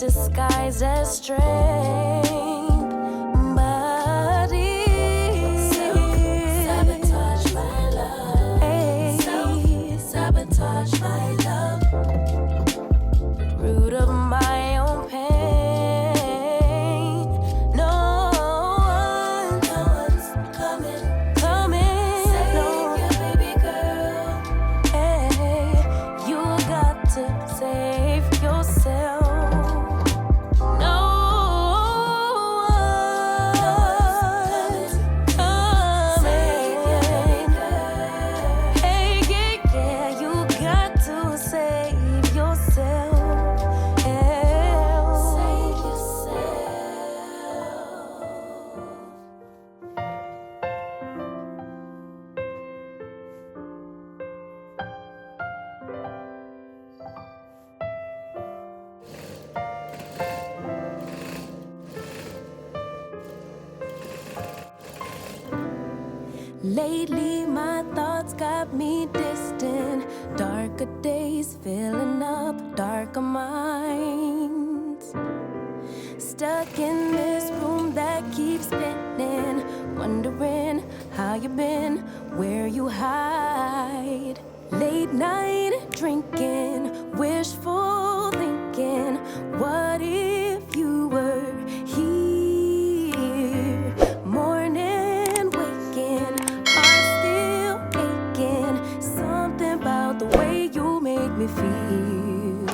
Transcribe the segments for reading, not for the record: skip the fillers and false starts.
disguised as strength, but it's sabotage my love. Sabotage my love. Root of my own pain. No one's coming. Save your baby girl. Hey, you got to save yourself. Lately, my thoughts got me distant. Darker days filling up darker minds. Stuck in this room that keeps spinning, wondering how you been, where you hide. Late night drinking, wishful thinking. What if you were here? Morning waking, heart still aching. Something about the way you make me feel.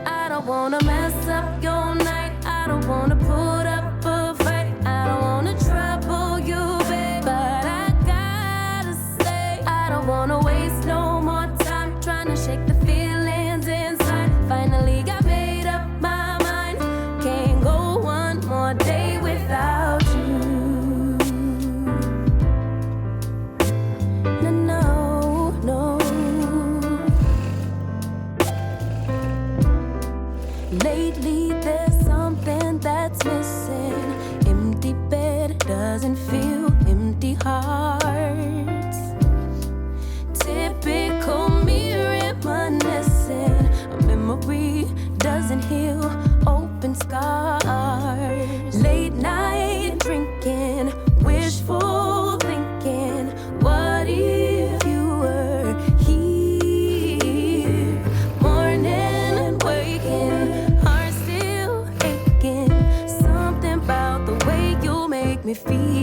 I don't wanna mess up your night. I don't wanna put up a fight. I don't wanna trouble you, babe. But I gotta say, I don't wanna waste no more time trying to shake the feelings inside. Finally got made up my mind. Can't go one more day without you. No. Lately there's something that's missing. Empty bed doesn't feel empty hearts. Typical me reminiscing. A memory doesn't heal open scars. Late night drinking, wishful thinking. What if you were here? Morning and waking, heart still aching. Something about the way you make me feel.